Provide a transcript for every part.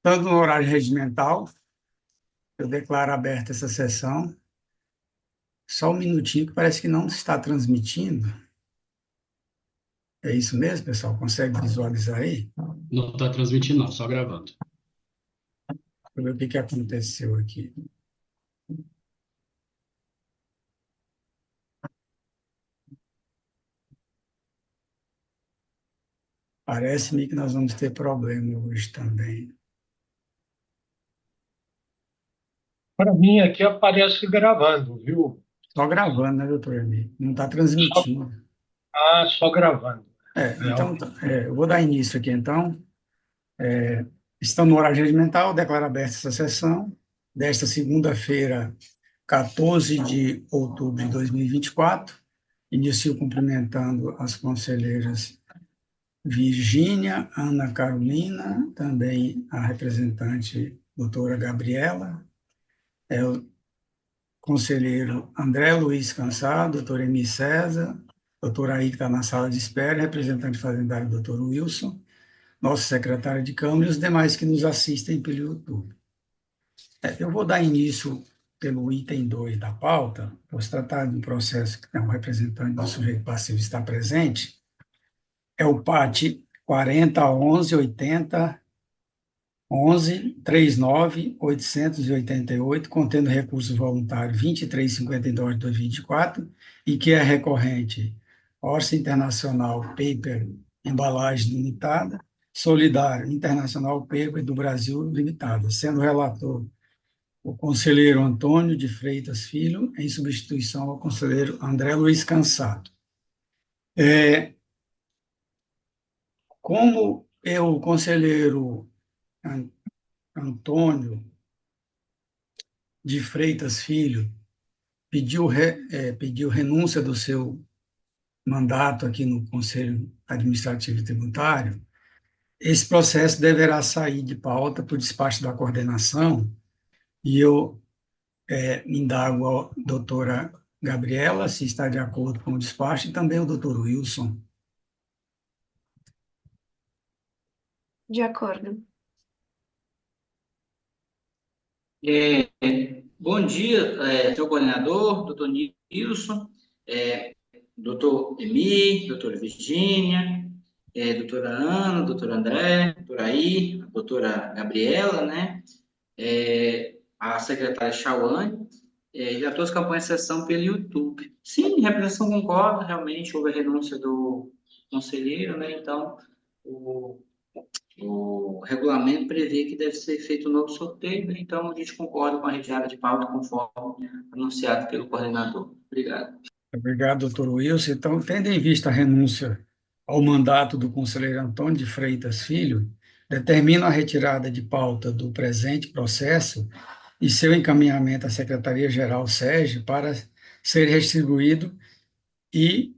Estando no horário regimental, eu declaro aberta essa sessão. Só um minutinho, que parece que não está transmitindo. É isso mesmo, pessoal? Consegue visualizar aí? Não está transmitindo, não, só gravando. Deixa eu ver o que que aconteceu aqui. Parece-me que nós vamos ter problema hoje também. Para mim, aqui aparece gravando, viu? Só gravando, né, doutor Emi? Não está Só, transmitindo. só gravando. É, Então, eu vou dar início aqui, então. Estamos no horário regimental, declaro aberta essa sessão desta segunda-feira, 14 de outubro de 2024. Inicio cumprimentando as conselheiras Virgínia, Ana Carolina, também a representante doutora Gabriela, o conselheiro André Luiz Cansado, doutor Emi César, doutor Aí que está na sala de espera, representante fazendário doutor Wilson, nosso secretário de Câmara e os demais que nos assistem pelo YouTube. Eu vou dar início pelo item 2 da pauta, por se tratar de um processo que um representante do sujeito passivo está presente, é o PAT 401180 1139-888, contendo recurso voluntário 2352 de 2024, e que é recorrente Orça Internacional Paper Embalagem Limitada, Solidário Internacional Paper do Brasil Limitada, sendo relator o conselheiro Antônio de Freitas Filho, em substituição ao conselheiro André Luiz Cansado. Como o conselheiro Antônio de Freitas Filho pediu renúncia do seu mandato aqui no Conselho Administrativo e Tributário, esse processo deverá sair de pauta por despacho da coordenação, e eu indago a doutora Gabriela se está de acordo com o despacho, e também o doutor Wilson. De acordo. Bom dia, senhor coordenador, doutor Nilson, doutor Emi, doutora Virgínia, doutora Ana, doutor André, doutora Aí, doutora Gabriela, né? A secretária Chauane, já todos acompanham a sessão pelo YouTube. Sim, a representação concorda, realmente houve a renúncia do conselheiro, né? Então, o o regulamento prevê que deve ser feito um novo sorteio, né? Então a gente concorda com a retirada de pauta conforme anunciado pelo coordenador. Obrigado. Obrigado, doutor Wilson. Então, tendo em vista a renúncia ao mandato do conselheiro Antônio de Freitas Filho, determino a retirada de pauta do presente processo e seu encaminhamento à Secretaria-Geral SERJ para ser distribuído e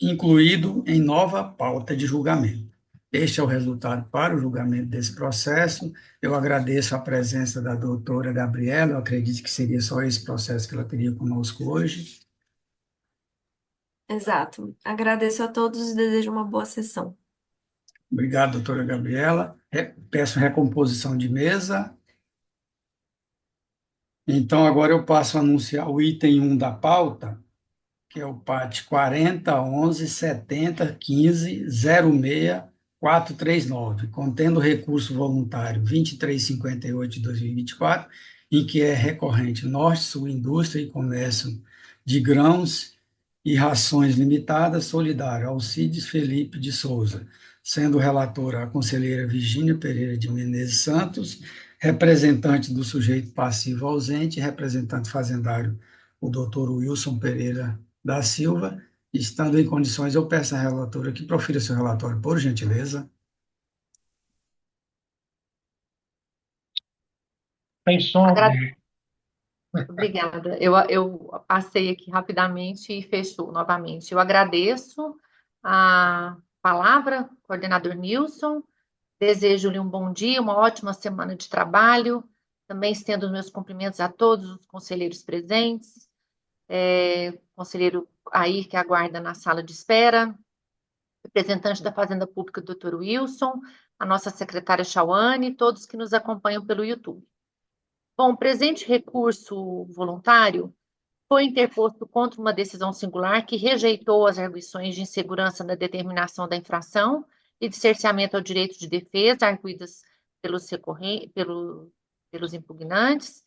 incluído em nova pauta de julgamento. Este é o resultado para o julgamento desse processo. Eu agradeço a presença da doutora Gabriela, eu acredito que seria só esse processo que ela teria conosco hoje. Exato. Agradeço a todos e desejo uma boa sessão. Obrigado, doutora Gabriela. Peço recomposição de mesa. Então, agora eu passo a anunciar o item 1 da pauta, que é o PAT 4011701506 contendo recurso voluntário 2358 de 2024, em que é recorrente Norte, Sul, Indústria e Comércio de Grãos e Rações Limitadas, solidário, Alcides Felipe de Souza, sendo relatora a conselheira Virgínia Pereira de Menezes Santos, representante do sujeito passivo ausente, representante fazendário, o doutor Wilson Pereira da Silva. Estando em condições, eu peço à relatora que profira seu relatório, por gentileza. Tem som? Agra- Obrigada. Eu passei aqui rapidamente e fechou novamente. Eu agradeço a palavra, coordenador Nilson. Desejo-lhe um bom dia, uma ótima semana de trabalho. Também estendo os meus cumprimentos a todos os conselheiros presentes. Conselheiro Air, que aguarda na sala de espera. Representante da Fazenda Pública, doutor Wilson. a nossa secretária Chauane e todos que nos acompanham pelo YouTube. Bom, o presente recurso voluntário foi interposto contra uma decisão singular que rejeitou as arguições de insegurança na determinação da infração e de cerceamento ao direito de defesa arguidas pelos impugnantes.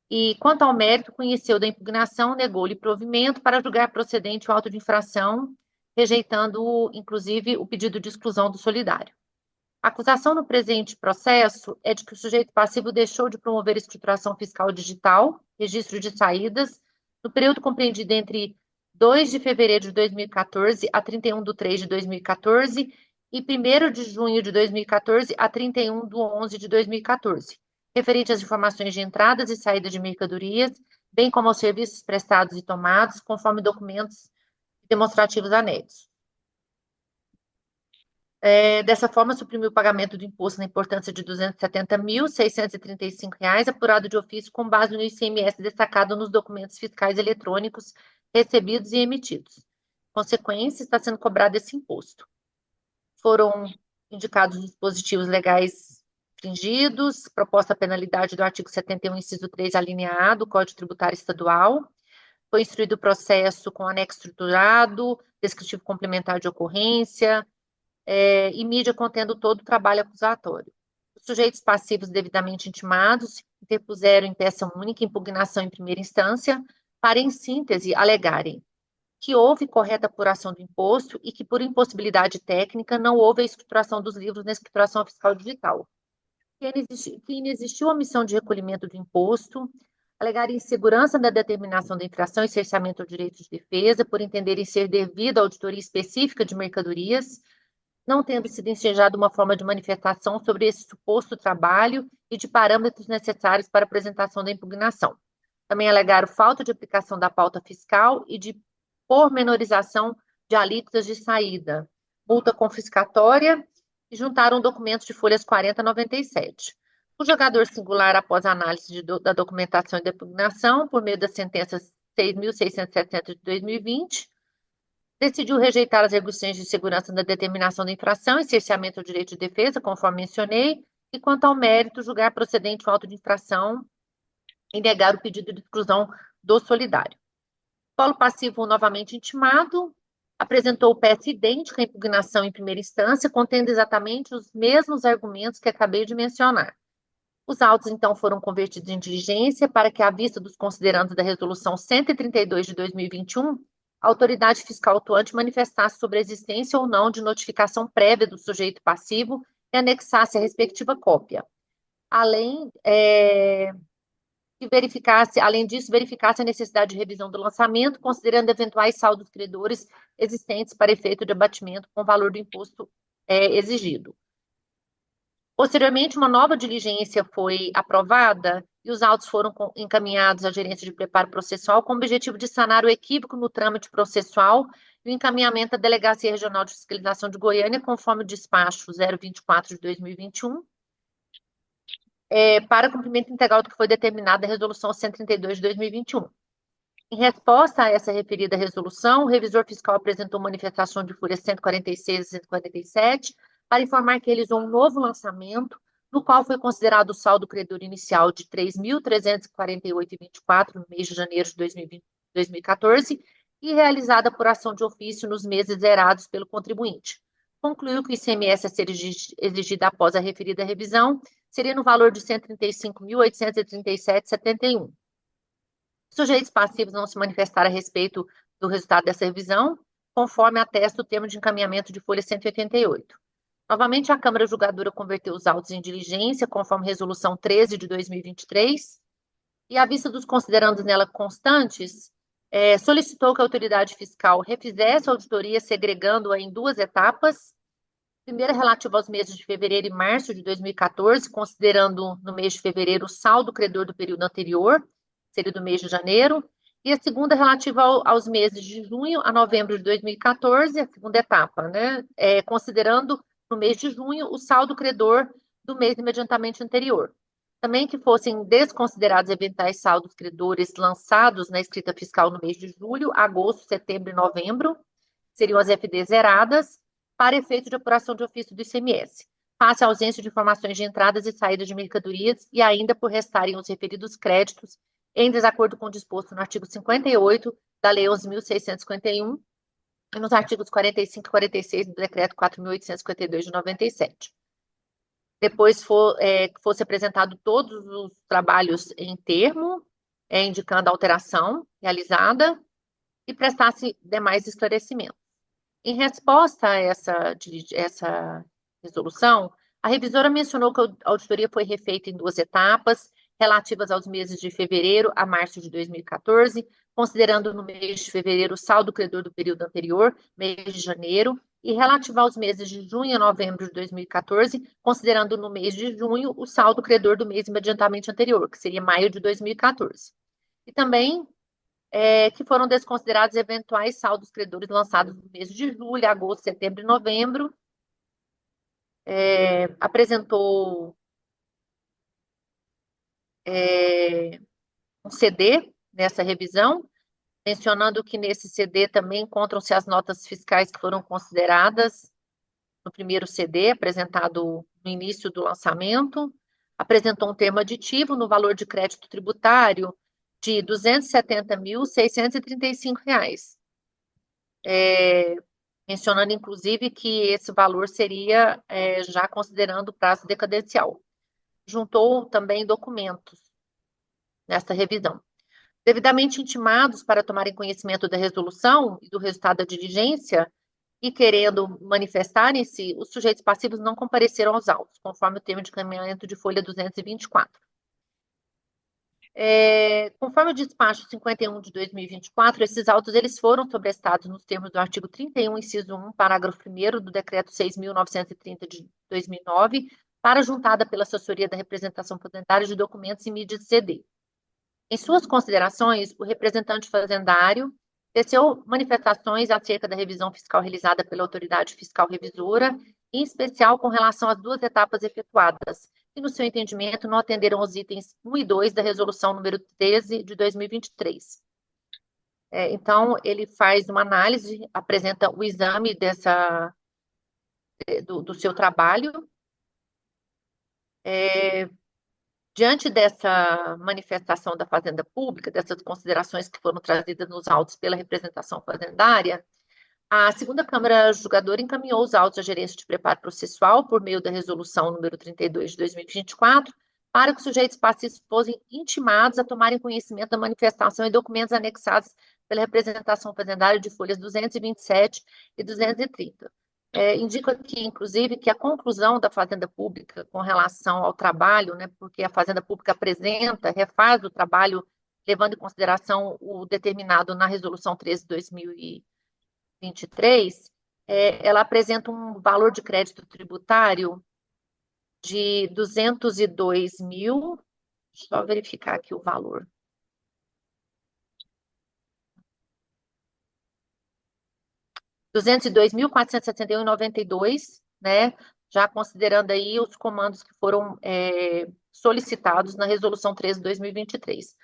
E, quanto ao mérito, conheceu da impugnação, negou-lhe provimento para julgar procedente o auto de infração, rejeitando, inclusive, o pedido de exclusão do solidário. A acusação no presente processo é de que o sujeito passivo deixou de promover escrituração fiscal digital, registro de saídas, no período compreendido entre 2 de fevereiro de 2014 a 31 de 3 de 2014 e 1º de junho de 2014 a 31 de 11 de 2014, referente às informações de entradas e saídas de mercadorias, bem como aos serviços prestados e tomados, conforme documentos demonstrativos anexos. Dessa forma, suprimiu o pagamento do imposto na importância de R$ 270.635, apurado de ofício com base no ICMS destacado nos documentos fiscais eletrônicos recebidos e emitidos. Consequência, está sendo cobrado esse imposto. Foram indicados os dispositivos legais infringidos, proposta a penalidade do artigo 71, inciso 3, alínea A, do Código Tributário Estadual. Foi instruído o processo com anexo estruturado, descritivo complementar de ocorrência, e mídia contendo todo o trabalho acusatório. Os sujeitos passivos devidamente intimados interpuseram em peça única impugnação em primeira instância para, em síntese, alegarem que houve correta apuração do imposto e que, por impossibilidade técnica, não houve a escrituração dos livros na escrituração fiscal digital. Que inexistiu omissão de recolhimento do imposto, alegarem insegurança da determinação da infração e cerceamento ao direito de defesa, por entenderem ser devida a auditoria específica de mercadorias, não tendo sido ensejada uma forma de manifestação sobre esse suposto trabalho e de parâmetros necessários para a apresentação da impugnação. Também alegaram falta de aplicação da pauta fiscal e de pormenorização de alíquotas de saída, multa confiscatória, e juntaram documentos de folhas 40 a 97. O jogador singular, após a análise da documentação e da impugnação, por meio da sentença 6.670 de 2020, decidiu rejeitar as arguições de segurança da determinação da infração e cerceamento ao direito de defesa, conforme mencionei, e, quanto ao mérito, julgar procedente o auto de infração e negar o pedido de exclusão do solidário. O polo passivo, novamente intimado, apresentou peça idêntica à impugnação em primeira instância, contendo exatamente os mesmos argumentos que acabei de mencionar. Os autos, então, foram convertidos em diligência para que, à vista dos considerandos da Resolução 132 de 2021, a autoridade fiscal atuante manifestasse sobre a existência ou não de notificação prévia do sujeito passivo e anexasse a respectiva cópia. Além disso, verificasse a necessidade de revisão do lançamento, considerando eventuais saldos credores existentes para efeito de abatimento com o valor do imposto exigido. Posteriormente, uma nova diligência foi aprovada e os autos foram encaminhados à Gerência de Preparo Processual com o objetivo de sanar o equívoco no trâmite processual e o encaminhamento à Delegacia Regional de Fiscalização de Goiânia, conforme o despacho 024 de 2021, para cumprimento integral do que foi determinado na Resolução 132 de 2021. Em resposta a essa referida resolução, o revisor fiscal apresentou manifestação de folhas 146 e 147 para informar que realizou um novo lançamento, no qual foi considerado o saldo credor inicial de R$ 3.348,24 no mês de janeiro de 2014 e realizada apuração de ofício nos meses zerados pelo contribuinte. Concluiu que o ICMS a ser exigido após a referida revisão seria no valor de R$ 135.837,71. Sujeitos passivos não se manifestaram a respeito do resultado dessa revisão, conforme atesta o termo de encaminhamento de folha 188. Novamente, a Câmara Julgadora converteu os autos em diligência, conforme Resolução 13 de 2023, e, à vista dos considerandos nela constantes, solicitou que a autoridade fiscal refizesse a auditoria, segregando-a em duas etapas. Primeira, relativa aos meses de fevereiro e março de 2014, considerando no mês de fevereiro o saldo credor do período anterior, seria do mês de janeiro, e a segunda relativa aos meses de junho a novembro de 2014, a segunda etapa, considerando no mês de junho o saldo credor do mês imediatamente anterior. Também que fossem desconsiderados eventuais saldos credores lançados na escrita fiscal no mês de julho, agosto, setembro e novembro, seriam as FDs zeradas, para efeito de apuração de ofício do ICMS. face à ausência de informações de entradas e saídas de mercadorias e ainda por restarem os referidos créditos em desacordo com o disposto no artigo 58 da Lei 11.651 e nos artigos 45 e 46 do Decreto 4.852 de 97. Depois que fosse apresentado todos os trabalhos em termo, indicando a alteração realizada e prestasse demais esclarecimentos. Em resposta a essa resolução, a revisora mencionou que a auditoria foi refeita em 2 etapas, relativas aos meses de fevereiro a março de 2014, considerando no mês de fevereiro o saldo credor do período anterior, mês de janeiro, e relativa aos meses de junho a novembro de 2014, considerando no mês de junho o saldo credor do mês imediatamente anterior, que seria maio de 2014. E também que foram desconsiderados eventuais saldos credores lançados no mês de julho, agosto, setembro e novembro. Apresentou um CD nessa revisão, mencionando que nesse CD também encontram-se as notas fiscais que foram consideradas no primeiro CD, apresentado no início do lançamento. Apresentou um termo aditivo no valor de crédito tributário de R$ 270.635, mencionando, inclusive, que esse valor seria já considerando o prazo decadencial. Juntou também documentos nesta revisão. Devidamente intimados para tomarem conhecimento da resolução e do resultado da diligência, e querendo manifestarem-se, os sujeitos passivos não compareceram aos autos, conforme o termo de encaminhamento de folha 224. Conforme o despacho 51 de 2024, esses autos eles foram sobrestados nos termos do artigo 31, inciso 1, parágrafo 1º do decreto 6.930 de 2009, para juntada pela assessoria da representação fazendária de documentos e mídias de CD. Em suas considerações, o representante fazendário teceu manifestações acerca da revisão fiscal realizada pela autoridade fiscal revisora, em especial com relação às 2 etapas efetuadas, que, no seu entendimento, não atenderam aos itens 1 e 2 da resolução número 13 de 2023. Então, ele faz uma análise, apresenta o exame do seu trabalho. Diante dessa manifestação da Fazenda Pública, dessas considerações que foram trazidas nos autos pela representação fazendária, a segunda Câmara Julgadora encaminhou os autos à Gerência de Preparo Processual por meio da resolução número 32 de 2024, para que os sujeitos passivos fossem intimados a tomarem conhecimento da manifestação e documentos anexados pela representação fazendária de folhas 227 e 230. Indico aqui, inclusive, que a conclusão da Fazenda Pública com relação ao trabalho, porque a Fazenda Pública refaz o trabalho, levando em consideração o determinado na Resolução 13 de 2023, ela apresenta um valor de crédito tributário de 202 mil, só verificar aqui o valor. R$ 202.471,92, já considerando aí os comandos que foram solicitados na Resolução 13 de 2023.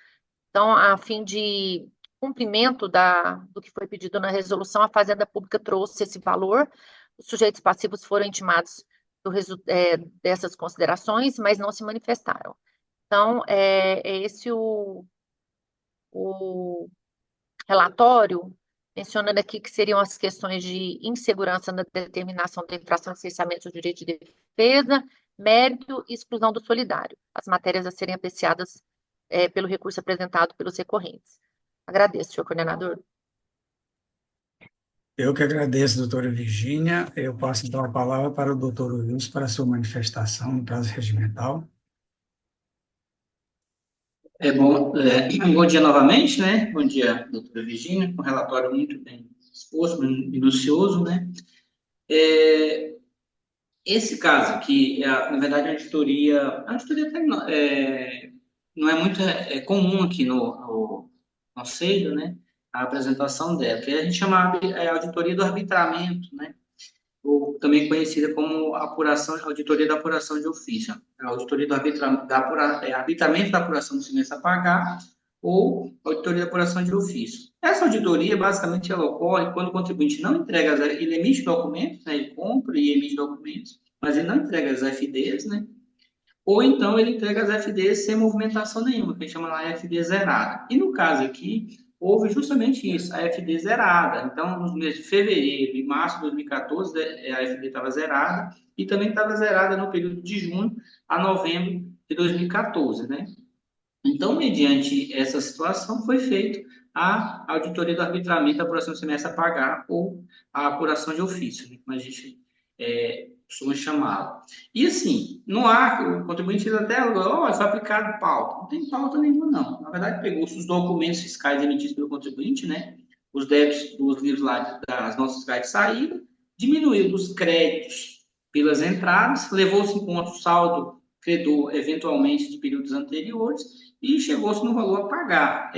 Então, a fim de cumprimento do que foi pedido na resolução, a Fazenda Pública trouxe esse valor, os sujeitos passivos foram intimados dessas considerações, mas não se manifestaram. Então, esse o relatório, mencionando aqui que seriam as questões de insegurança na determinação da infração de licenciamento do direito de defesa, mérito e exclusão do solidário, as matérias a serem apreciadas pelo recurso apresentado pelos recorrentes. Agradeço, senhor coordenador. Eu que agradeço, doutora Virgínia. Eu passo então a palavra para o doutor Wilson para a sua manifestação no prazo regimental. Bom dia novamente, Bom dia, doutora Virgínia, com um relatório muito bem exposto, minucioso, Esse caso aqui, na verdade, a auditoria até não é muito comum aqui no Conselho, a apresentação dela, que a gente chama auditoria do arbitramento, ou também conhecida como auditoria da apuração de ofício. A auditoria do arbitramento da apuração do semestre a pagar, ou auditoria da apuração de ofício. Essa auditoria, basicamente, ela ocorre quando o contribuinte não entrega, ele emite documentos, ele compra e emite documentos, mas ele não entrega as FDs, né? Ou então ele entrega as FDs sem movimentação nenhuma, que a gente chama lá de FD zerada. E no caso aqui, houve justamente isso, a FD zerada. Então, nos meses de fevereiro e março de 2014, a FD estava zerada, e também estava zerada no período de junho a novembro de 2014, né? Então, mediante essa situação, foi feita a auditoria do arbitramento da apuração do semestre a pagar ou a apuração de ofício, né, como a gente costuma chamá-la. E assim, no ar, o contribuinte fez até, foi aplicado pauta. Não tem pauta nenhuma, não. Na verdade, pegou-se os documentos fiscais emitidos pelo contribuinte, né, os débitos dos livros lá das notas fiscais de saída, diminuiu os créditos pelas entradas, levou-se em conta o saldo credor, eventualmente, de períodos anteriores, e chegou-se no valor a pagar.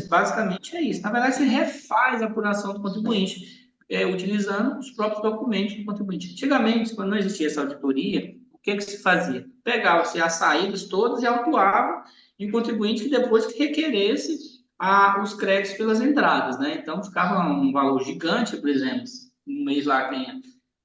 Basicamente é isso. Na verdade, se refaz a apuração do contribuinte, utilizando os próprios documentos do contribuinte. Antigamente, quando não existia essa auditoria, o que se fazia? Pegava-se as saídas todas e autuava em contribuinte que depois que requeresse os créditos pelas entradas, né? Então, ficava um valor gigante, por exemplo, um mês lá tenha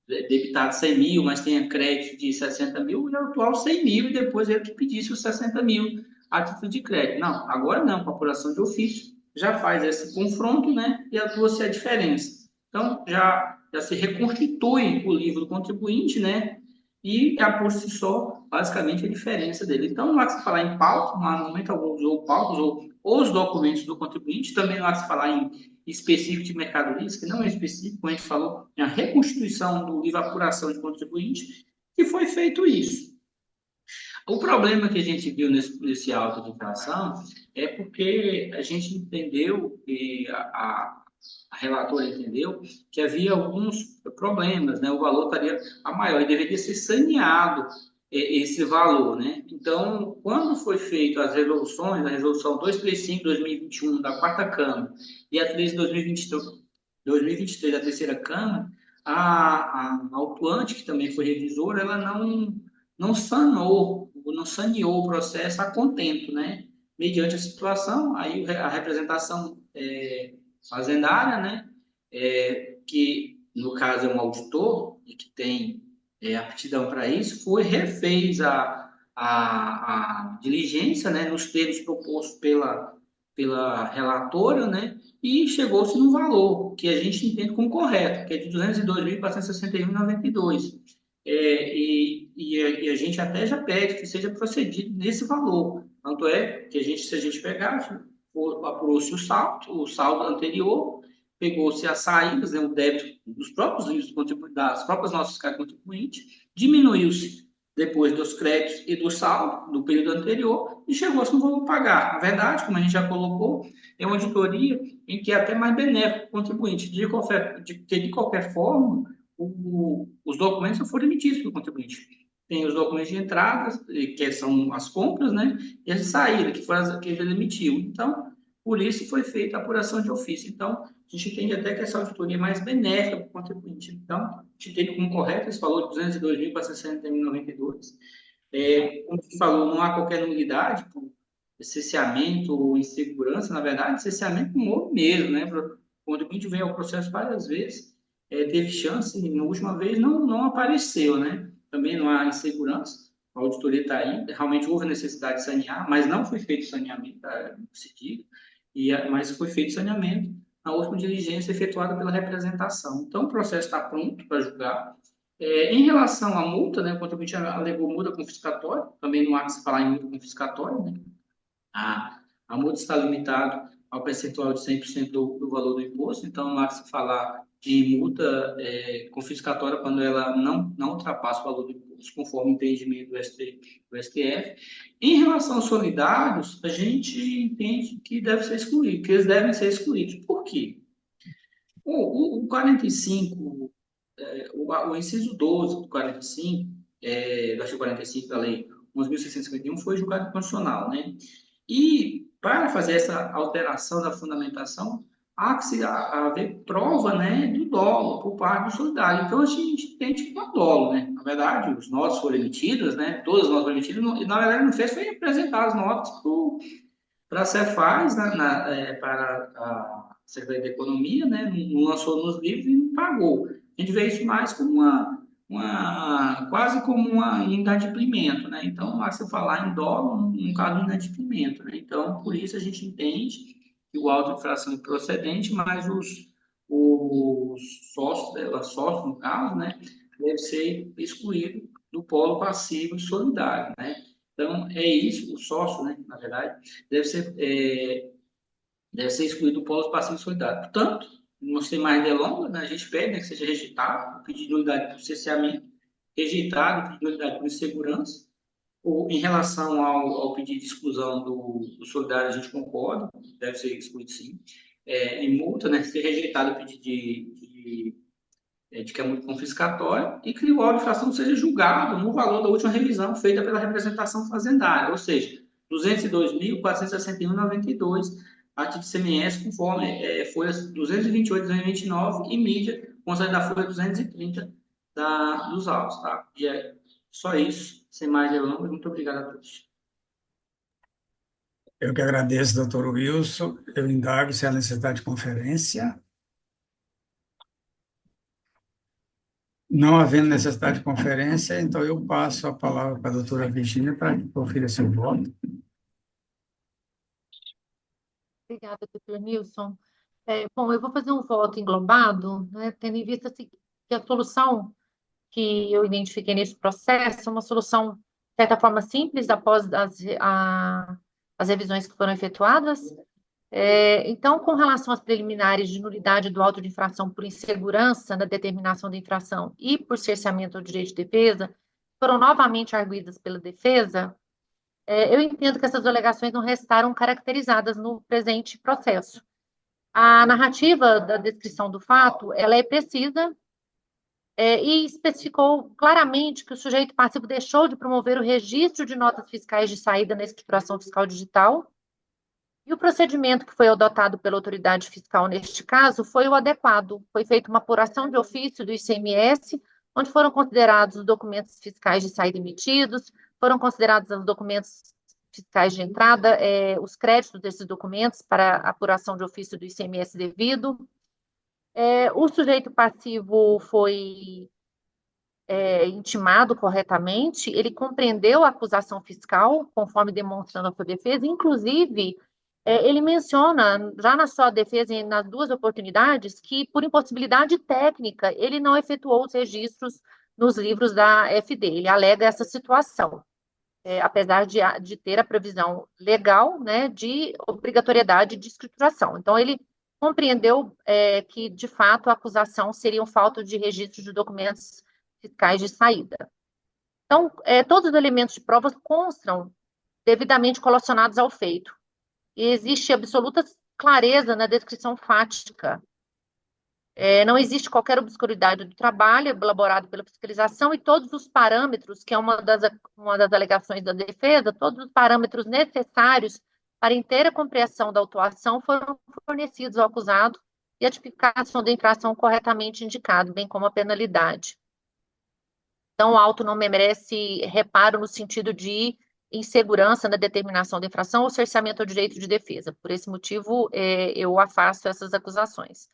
debitado 100 mil, mas tenha crédito de 60 mil, e autuar os 100 mil e depois ele que pedisse os 60 mil a título de crédito. Não, agora não, com a apuração de ofício, já faz esse confronto, né, e atua-se a diferença. Então, já se reconstitui o livro do contribuinte, né, e por si só, basicamente, a diferença dele. Então, não há que se falar em pauta, não há no momento algum usou pautas ou os documentos do contribuinte, também não há que se falar em específico de mercadorias, que não é específico, como a gente falou, é a reconstituição do livro apuração de contribuinte, que foi feito isso. O problema que a gente viu nesse auto de infração é porque a gente entendeu, e a relatora entendeu, que havia alguns problemas, né? O valor estaria a maior e deveria ser saneado esse valor, né? Então, quando foi feito as resoluções, a resolução 235/2021 da quarta Câmara e a 3 de 2023 da terceira Câmara, a autuante, que também foi revisora, ela não saneou o processo a contento, né? Mediante a situação, aí a representação fazendária, né? Que no caso é um auditor e que tem aptidão para isso, refez a diligência, né? Nos termos propostos pela relatora, né? E chegou-se no valor que a gente entende como correto, que é de 202.461,92. E a gente até já pede que seja procedido nesse valor. Tanto é que se a gente pegar, apurou-se o saldo anterior, pegou-se as saídas, né, o débito dos próprios livros das próprias notas fiscais contribuintes, diminuiu-se depois dos créditos e do saldo do período anterior e chegou-se no valor a pagar. Na verdade, como a gente já colocou, é uma auditoria em que é até mais benéfico para o contribuinte, de qualquer forma, os documentos não foram emitidos pelo contribuinte. Tem os documentos de entrada, que são as compras, né? E as de saída, que ele emitiu. Então, por isso foi feita a apuração de ofício. Então, a gente entende até que essa auditoria é mais benéfica para o contribuinte. Então, a gente entende como correto esse valor de 202.461,92. Como você falou, não há qualquer nulidade por cesseamento ou insegurança. Na verdade, cesseamento não houve mesmo, né? O contribuinte veio ao processo várias vezes, teve chance, e na última vez não apareceu, né? Também não há insegurança, a auditoria está aí, realmente houve necessidade de sanear, mas não foi feito saneamento, se diga, mas foi feito saneamento na última diligência efetuada pela representação. Então, o processo está pronto para julgar. Em relação à multa, né, o contribuinte alegou multa confiscatória, também não há que se falar em multa confiscatória, né? A multa está limitada ao percentual de 100% do valor do imposto, então não há que se falar de multa confiscatória quando ela não ultrapassa o valor do imposto, conforme o entendimento do STF. Em relação aos solidários, a gente entende que deve ser excluído, que eles devem ser excluídos. Por quê? O 45, o inciso 12 do 45, do artigo 45 da Lei 11.651, foi julgado constitucional, né? E para fazer essa alteração da fundamentação, há que haver prova, né, do dolo por parte do solidário. Então, a gente entende que é um dolo, né? Na verdade, os notas foram emitidas, né? Todas as notas foram emitidas, e na verdade não fez foi apresentar as notas para a Cefaz, para a Secretaria da Economia, né? Não lançou nos livros e não pagou. A gente vê isso mais como quase como uma inadimplemento, né? Então, lá se falar em dolo, no caso, de inadimplemento, né? Então, por isso a gente entende que o auto de infração é procedente, mas os sócios, no caso, né, deve ser excluído do polo passivo e solidário, né? Então, é isso, o sócio, né, na verdade, deve ser excluído do polo passivo e solidário. Portanto, não ser mais delongas, né, a gente pede, né, que seja rejeitado o pedido de nulidade por cerceamento, rejeitado o pedido de nulidade por insegurança, ou em relação ao pedido de exclusão do solidário, a gente concorda, deve ser excluído sim. Em multa, né, ser rejeitado o pedido de que é muito confiscatório e que o auto de infração seja julgado no valor da última revisão feita pela representação fazendária, ou seja, 202.461,92, artigo CMS, conforme folha 228 de 2029 e mídia, conforme da folha 230 dos autos, tá? E é só isso, sem mais delongas, muito obrigado a todos. Eu que agradeço, doutor Wilson. Eu indago se há necessidade de conferência. Não havendo necessidade de conferência, então eu passo a palavra para a doutora Virgínia para proferir seu voto. Obrigada, doutor Nilson. Bom, eu vou fazer um voto englobado, né, tendo em vista que a solução que eu identifiquei nesse processo é uma solução, de certa forma, simples após as revisões que foram efetuadas. Então, com relação às preliminares de nulidade do auto de infração por insegurança na determinação da infração e por cerceamento ao direito de defesa, foram novamente arguidas pela defesa, eu entendo que essas alegações não restaram caracterizadas no presente processo. A narrativa da descrição do fato, ela é precisa e especificou claramente que o sujeito passivo deixou de promover o registro de notas fiscais de saída na escrituração fiscal digital, e o procedimento que foi adotado pela autoridade fiscal neste caso foi o adequado. Foi feita uma apuração de ofício do ICMS, onde foram considerados os documentos fiscais de saída emitidos, foram considerados os documentos fiscais de entrada, os créditos desses documentos para apuração de ofício do ICMS devido. O sujeito passivo foi intimado corretamente, ele compreendeu a acusação fiscal, conforme demonstrando a sua defesa, inclusive, ele menciona, já na sua defesa, nas duas oportunidades, que, por impossibilidade técnica, ele não efetuou os registros nos livros da FD, ele alega essa situação, apesar de ter a previsão legal, né, de obrigatoriedade de escrituração. Então, ele compreendeu que, de fato, a acusação seria um falta de registro de documentos fiscais de saída. Então, todos os elementos de provas constam devidamente colacionados ao feito. E existe absoluta clareza na descrição fática. Não existe qualquer obscuridade do trabalho elaborado pela fiscalização e todos os parâmetros, que é uma das alegações da defesa, todos os parâmetros necessários para inteira compreensão da autuação foram fornecidos ao acusado e a tipificação da infração corretamente indicada, bem como a penalidade. Então, o auto não merece reparo no sentido de insegurança na determinação da infração ou cerceamento ao direito de defesa. Por esse motivo, eu afasto essas acusações.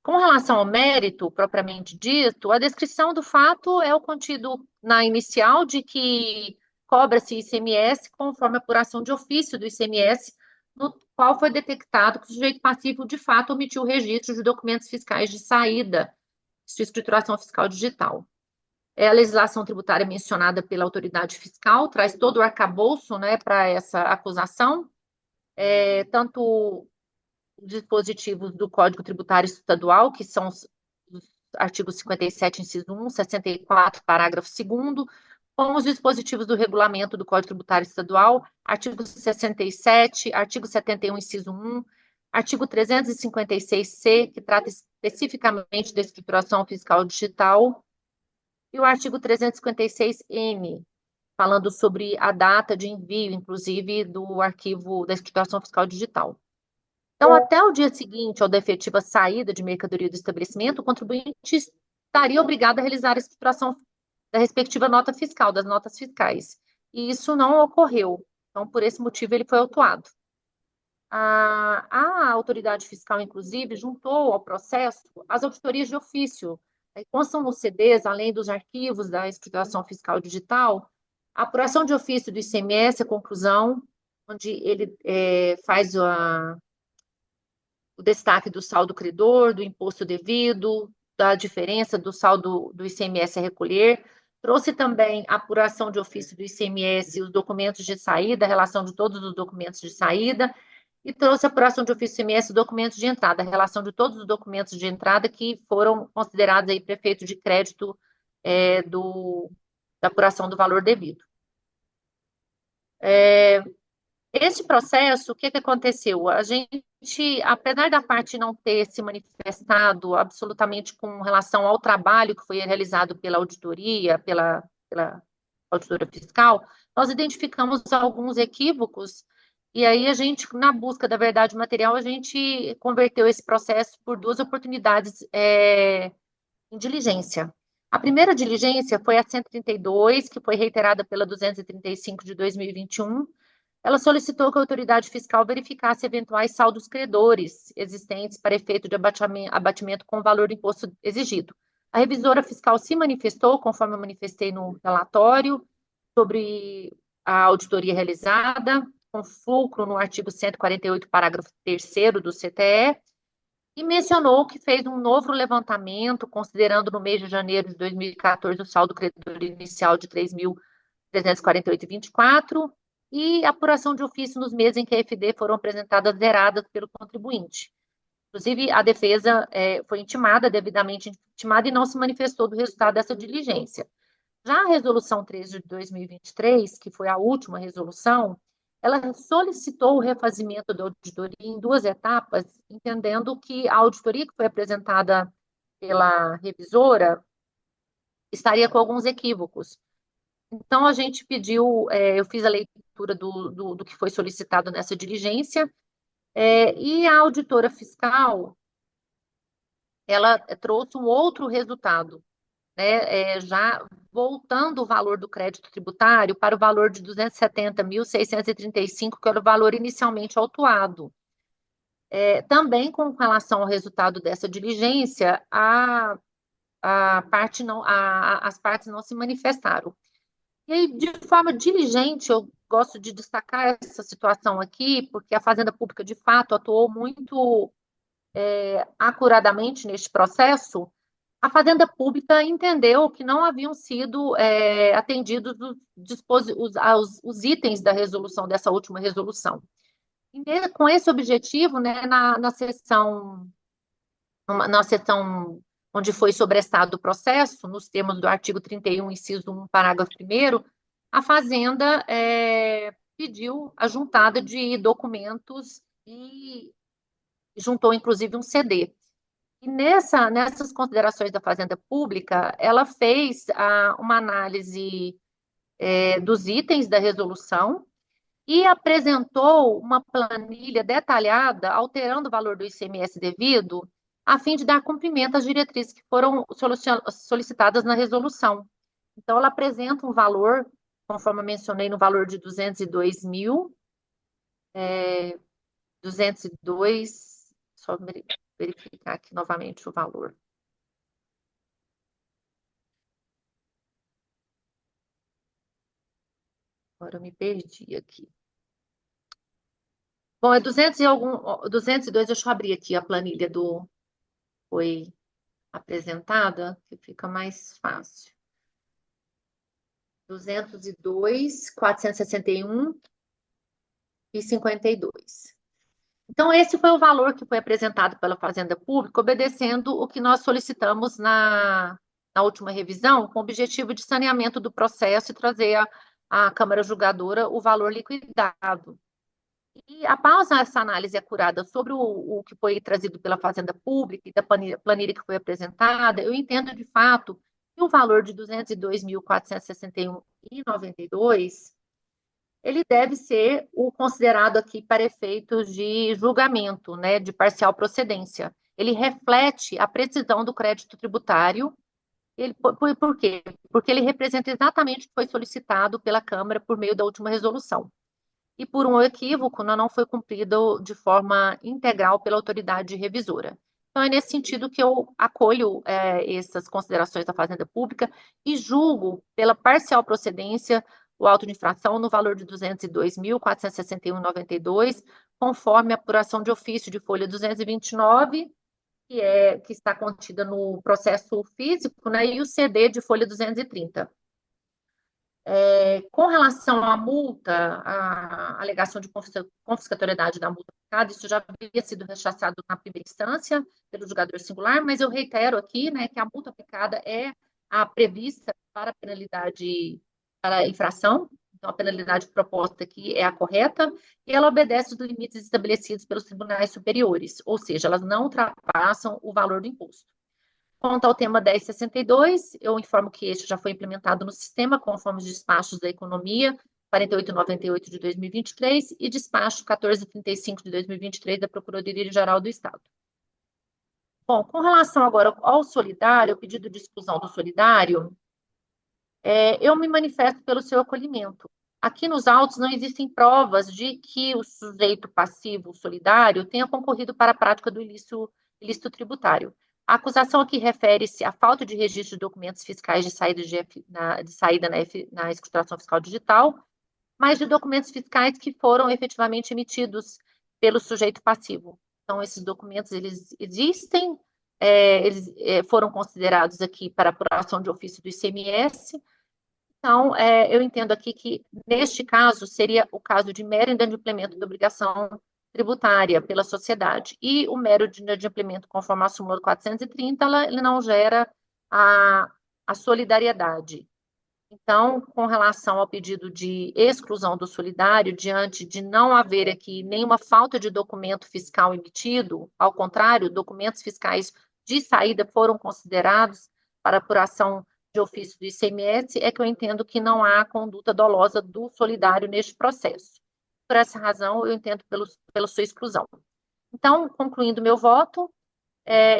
Com relação ao mérito propriamente dito, a descrição do fato é o contido na inicial de que cobra-se ICMS conforme a apuração de ofício do ICMS, no qual foi detectado que o sujeito passivo, de fato, omitiu o registro de documentos fiscais de saída de escrituração fiscal digital. A legislação tributária mencionada pela autoridade fiscal traz todo o arcabouço, né, para essa acusação, tanto os dispositivos do Código Tributário Estadual, que são os artigos 57, inciso 1, 64, parágrafo 2º, como os dispositivos do regulamento do Código Tributário Estadual, artigo 67, artigo 71, inciso 1, artigo 356-C, que trata especificamente da escrituração fiscal digital, e o artigo 356-N, falando sobre a data de envio, inclusive, do arquivo da escrituração fiscal digital. Então, até o dia seguinte, ou da efetiva saída de mercadoria do estabelecimento, o contribuinte estaria obrigado a realizar a escrituração da respectiva nota fiscal, das notas fiscais. E isso não ocorreu. Então, por esse motivo, ele foi autuado. A autoridade fiscal, inclusive, juntou ao processo as auditorias de ofício. Aí constam nos CDs, além dos arquivos da escrituração fiscal digital, a apuração de ofício do ICMS, a conclusão, onde ele faz o destaque do saldo credor, do imposto devido, da diferença do saldo do ICMS a recolher. Trouxe também a apuração de ofício do ICMS, os documentos de saída, a relação de todos os documentos de saída, e trouxe a apuração de ofício do ICMS, documentos de entrada, a relação de todos os documentos de entrada que foram considerados aí prefeito de crédito da apuração do valor devido. Este processo, o que aconteceu? A gente, apesar da parte não ter se manifestado absolutamente com relação ao trabalho que foi realizado pela auditoria, pela auditora fiscal, nós identificamos alguns equívocos, e aí a gente, na busca da verdade material, a gente converteu esse processo por duas oportunidades em diligência. A primeira diligência foi a 132, que foi reiterada pela 235 de 2021. Ela solicitou que a autoridade fiscal verificasse eventuais saldos credores existentes para efeito de abatimento com o valor do imposto exigido. A revisora fiscal se manifestou, conforme eu manifestei no relatório, sobre a auditoria realizada, com fulcro no artigo 148, parágrafo 3º do CTE, e mencionou que fez um novo levantamento, considerando no mês de janeiro de 2014 o saldo credor inicial de 3.348,24, e apuração de ofício nos meses em que a FD foram apresentadas zeradas pelo contribuinte. Inclusive, a defesa foi devidamente intimada, e não se manifestou do resultado dessa diligência. Já a resolução 13 de 2023, que foi a última resolução, ela solicitou o refazimento da auditoria em duas etapas, entendendo que a auditoria que foi apresentada pela revisora estaria com alguns equívocos. Então, a gente pediu, eu fiz a leitura do que foi solicitado nessa diligência, e a auditora fiscal, ela trouxe um outro resultado, né, já voltando o valor do crédito tributário para o valor de 270.635, que era o valor inicialmente autuado. Também com relação ao resultado dessa diligência, as partes não se manifestaram. E aí, de forma diligente, eu gosto de destacar essa situação aqui, porque a Fazenda Pública, de fato, atuou muito acuradamente neste processo. A Fazenda Pública entendeu que não haviam sido atendidos os itens da resolução, dessa última resolução. E, com esse objetivo, né, na sessão onde foi sobrestado o processo, nos termos do artigo 31, inciso 1, parágrafo 1º, a Fazenda pediu a juntada de documentos e juntou, inclusive, um CD. E nessas considerações da Fazenda Pública, ela fez uma análise dos itens da resolução e apresentou uma planilha detalhada, alterando o valor do ICMS devido, a fim de dar cumprimento às diretrizes que foram solicitadas na resolução. Então, ela apresenta um valor, conforme eu mencionei, no valor de 202, só verificar aqui novamente o valor. Agora eu me perdi aqui. Bom, é 202, deixa eu abrir aqui a planilha foi apresentada, que fica mais fácil. 202, 461 e 52. Então, esse foi o valor que foi apresentado pela Fazenda Pública, obedecendo o que nós solicitamos na última revisão, com o objetivo de saneamento do processo e trazer à Câmara Julgadora o valor liquidado. E, após essa análise acurada sobre o que foi trazido pela Fazenda Pública e da planilha que foi apresentada, eu entendo, de fato, que o valor de 202.461,92, ele deve ser o considerado aqui para efeitos de julgamento, né, de parcial procedência. Ele reflete a precisão do crédito tributário. Por quê? Porque ele representa exatamente o que foi solicitado pela Câmara por meio da última resolução. e por um equívoco não foi cumprido de forma integral pela autoridade revisora. Então, é nesse sentido que eu acolho essas considerações da Fazenda Pública e julgo pela parcial procedência o auto de infração no valor de R$ 202.461,92, conforme a apuração de ofício de folha 229, que está contida no processo físico, né, e o CD de folha 230. Com relação à multa, a alegação de confiscatoriedade da multa aplicada, isso já havia sido rechaçado na primeira instância pelo julgador singular, mas eu reitero aqui, né, que a multa aplicada é a prevista para a penalidade, para a infração, então a penalidade proposta aqui é a correta, e ela obedece os limites estabelecidos pelos tribunais superiores, ou seja, elas não ultrapassam o valor do imposto. Quanto ao tema 1062, eu informo que este já foi implementado no sistema, conforme os despachos da Economia 4898 de 2023 e despacho 1435 de 2023 da Procuradoria-Geral do Estado. Bom, com relação agora ao solidário, o pedido de exclusão do solidário, eu me manifesto pelo seu acolhimento. Aqui nos autos não existem provas de que o sujeito passivo solidário tenha concorrido para a prática do ilícito tributário. A acusação aqui refere-se à falta de registro de documentos fiscais de saída na escrituração fiscal digital, mas de documentos fiscais que foram efetivamente emitidos pelo sujeito passivo. Então, esses documentos, eles existem, eles foram considerados aqui para apuração de ofício do ICMS. Então, eu entendo aqui que, neste caso, seria o caso de mero inadimplemento da obrigação tributária pela sociedade. E o mero de inadimplemento, conforme a súmula 430, ele não gera a solidariedade. Então, com relação ao pedido de exclusão do solidário, diante de não haver aqui nenhuma falta de documento fiscal emitido, ao contrário, documentos fiscais de saída foram considerados para apuração de ofício do ICMS, é que eu entendo que não há conduta dolosa do solidário neste processo. Por essa razão, eu entendo pela sua exclusão. Então, concluindo meu voto,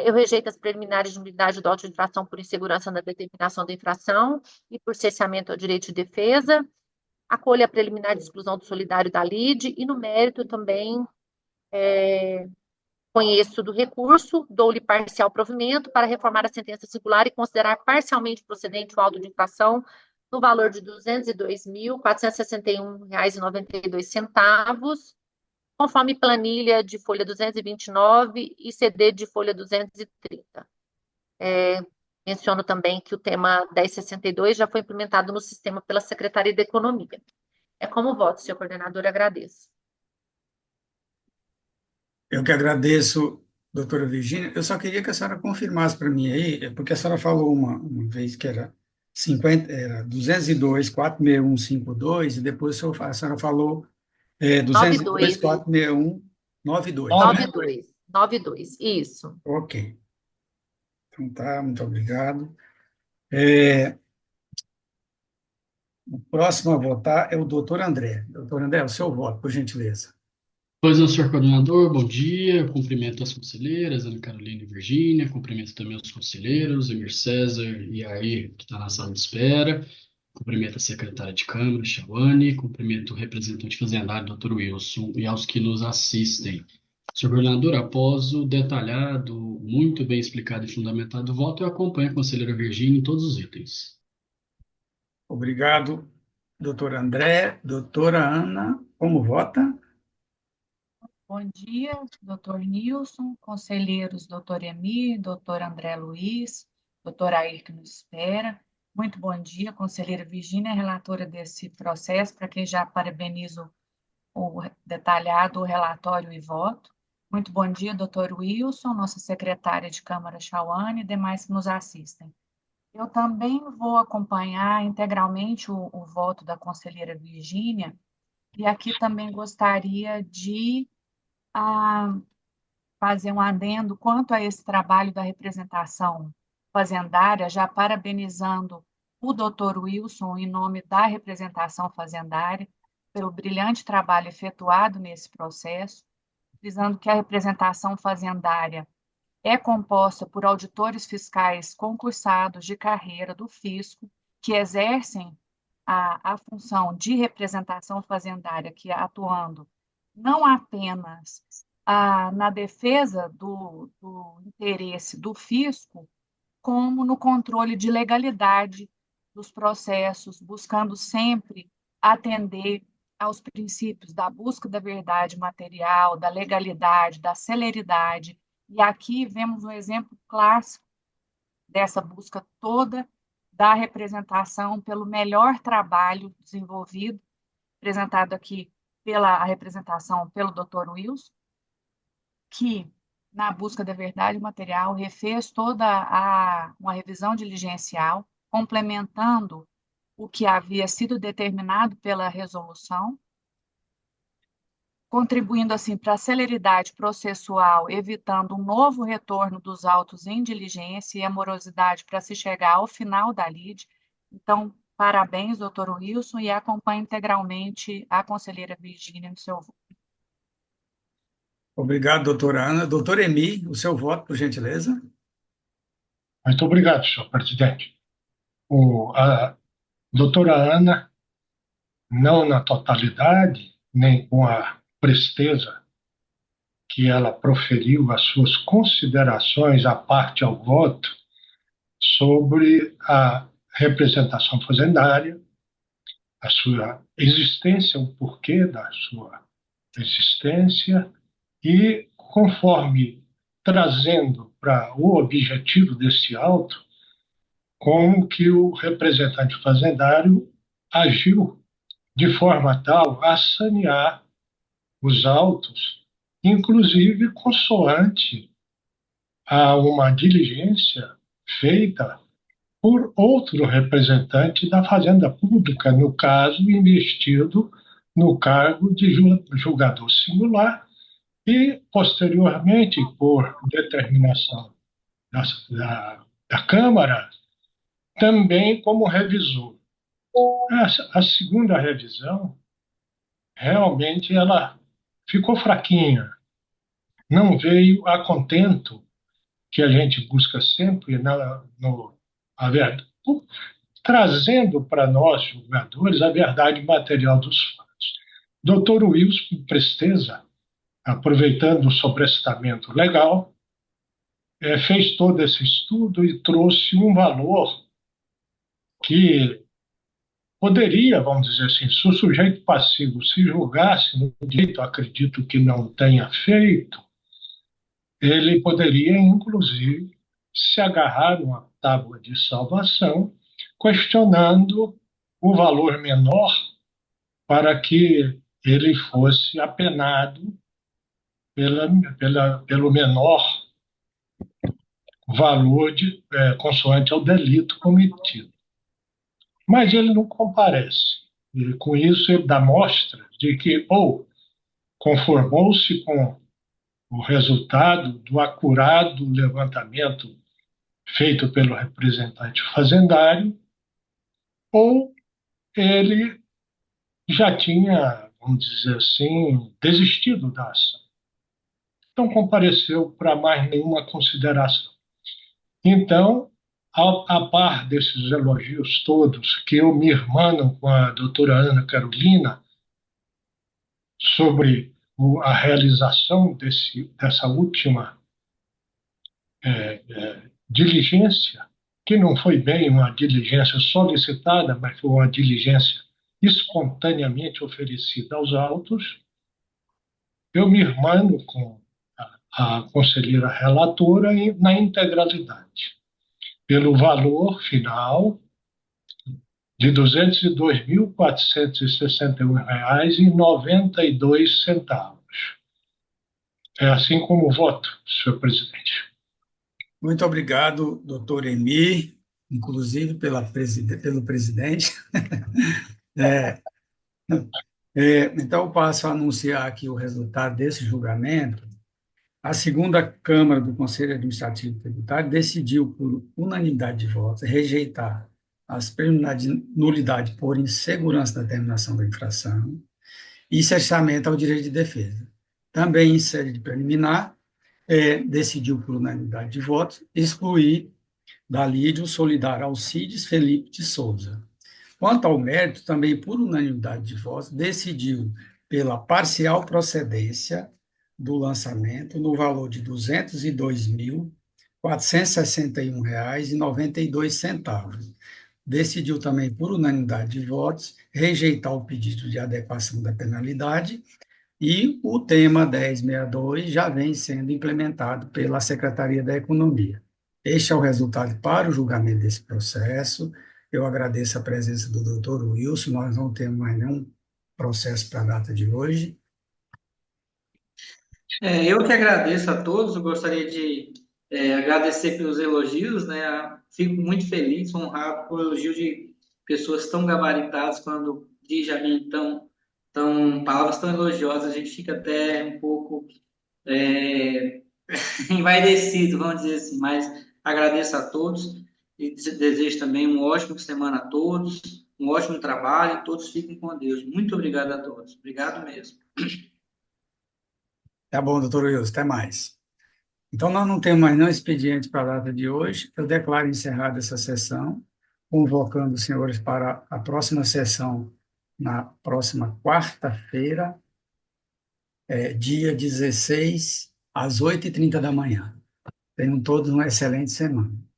eu rejeito as preliminares de nulidade do auto de infração por insegurança na determinação da infração e por cessamento ao direito de defesa, acolho a preliminar de exclusão do solidário da lide e, no mérito, também conheço do recurso, dou-lhe parcial provimento para reformar a sentença singular e considerar parcialmente procedente o auto de infração no valor de R$ 202.461,92, conforme planilha de folha 229 e CD de folha 230. Menciono também que o tema 1062 já foi implementado no sistema pela Secretaria da Economia. Como voto, senhor coordenador, agradeço. Eu que agradeço, doutora Virgínia. Eu só queria que a senhora confirmasse para mim aí, porque a senhora falou uma vez que era 202.46152, e depois a senhora falou 202.46192, né? 92, isso. Ok. Então tá, muito obrigado. O próximo a votar é o doutor André. Doutor André, o seu voto, por gentileza. Pois não, senhor coordenador, bom dia. Cumprimento as conselheiras, Ana Carolina e Virgínia. Cumprimento também os conselheiros, Emir César e Air, que está na sala de espera. Cumprimento a secretária de Câmara, Chauane. Cumprimento o representante fazendário, doutor Wilson, e aos que nos assistem. Senhor coordenador, após o detalhado, muito bem explicado e fundamentado voto, eu acompanho a conselheira Virgínia em todos os itens. Obrigado, doutor André. Doutora Ana, como vota? Bom dia, doutor Nilson, conselheiros doutor Emir, doutor André Luiz, doutor Air que nos espera. Muito bom dia, conselheira Virgínia, relatora desse processo, para quem já parabenizo o detalhado relatório e voto. Muito bom dia, doutor Wilson, nossa secretária de Câmara, Chauane, e demais que nos assistem. Eu também vou acompanhar integralmente o voto da conselheira Virgínia, e aqui também gostaria de fazer um adendo quanto a esse trabalho da representação fazendária, já parabenizando o doutor Wilson em nome da representação fazendária pelo brilhante trabalho efetuado nesse processo, frisando que a representação fazendária é composta por auditores fiscais concursados de carreira do fisco, que exercem a função de representação fazendária, que atuando não apenas na defesa do interesse do fisco, como no controle de legalidade dos processos, buscando sempre atender aos princípios da busca da verdade material, da legalidade, da celeridade. E aqui vemos um exemplo clássico dessa busca toda da representação pelo melhor trabalho desenvolvido, apresentado aqui pela representação pelo Dr. Wilson, que, na busca da verdade material, refez toda uma revisão diligencial, complementando o que havia sido determinado pela resolução, contribuindo, assim, para a celeridade processual, evitando um novo retorno dos autos em diligência e a morosidade para se chegar ao final da lide. Então, parabéns, doutor Wilson, e acompanho integralmente a conselheira Virgínia no seu voto. Obrigado, doutora Ana. Doutor Emi, o seu voto, por gentileza. Muito obrigado, senhor presidente. A doutora Ana, não na totalidade, nem com a presteza que ela proferiu as suas considerações à parte ao voto sobre a representação fazendária, a sua existência, o porquê da sua existência e, conforme trazendo para o objetivo desse auto, como que o representante fazendário agiu de forma tal a sanear os autos, inclusive consoante a uma diligência feita por outro representante da Fazenda Pública, no caso, investido no cargo de julgador singular e, posteriormente, por determinação da Câmara, também como revisor. A segunda revisão, realmente, ela ficou fraquinha, não veio a contento que a gente busca sempre trazendo para nós, julgadores, a verdade material dos fatos. Dr. Wilson, com presteza, aproveitando o sobrestamento legal, fez todo esse estudo e trouxe um valor que poderia, vamos dizer assim, se o sujeito passivo se julgasse no direito, acredito que não tenha feito, ele poderia, inclusive, se agarrar a uma tábua de salvação, questionando o valor menor para que ele fosse apenado pelo menor valor consoante ao delito cometido. Mas ele não comparece. E, com isso, ele dá mostra de que ou conformou-se com o resultado do acurado levantamento feito pelo representante fazendário, ou ele já tinha, vamos dizer assim, desistido da ação. Não compareceu para mais nenhuma consideração. Então, a par desses elogios todos que eu me irmano com a doutora Ana Carolina sobre a realização dessa última diligência, que não foi bem uma diligência solicitada, mas foi uma diligência espontaneamente oferecida aos autos, eu me irmano com a conselheira relatora na integralidade, pelo valor final de R$ 202.461,92. É assim como voto, senhor presidente. Muito obrigado, doutor Emi, inclusive pelo presidente. Então, eu passo a anunciar aqui o resultado desse julgamento. A segunda Câmara do Conselho Administrativo Tributário decidiu, por unanimidade de votos, rejeitar as preliminares de nulidade por insegurança da terminação da infração e cessamento ao direito de defesa. Também, em sede de preliminar, decidiu, por unanimidade de votos, excluir da lide o solidário Alcides Felipe de Souza. Quanto ao mérito, também por unanimidade de votos, decidiu pela parcial procedência do lançamento no valor de R$ 202.461,92. Decidiu também, por unanimidade de votos, rejeitar o pedido de adequação da penalidade e o tema 1062 já vem sendo implementado pela Secretaria da Economia. Este é o resultado para o julgamento desse processo. Eu agradeço a presença do doutor Wilson, nós não temos mais nenhum processo para a data de hoje. Eu que agradeço a todos, eu gostaria de agradecer pelos elogios, né? Fico muito feliz, honrado com o elogio de pessoas tão gabaritadas quando dirigem a mim palavras tão elogiosas, a gente fica até um pouco envaidecido, vamos dizer assim, mas agradeço a todos e desejo também uma ótima semana a todos, um ótimo trabalho, todos fiquem com Deus. Muito obrigado a todos, obrigado mesmo. Tá bom, doutor Wilson, até mais. Então, nós não temos mais nenhum expediente para a data de hoje. Eu declaro encerrada essa sessão, convocando os senhores para a próxima sessão, na próxima quarta-feira, dia 16, às 8h30 da manhã. Tenham todos uma excelente semana.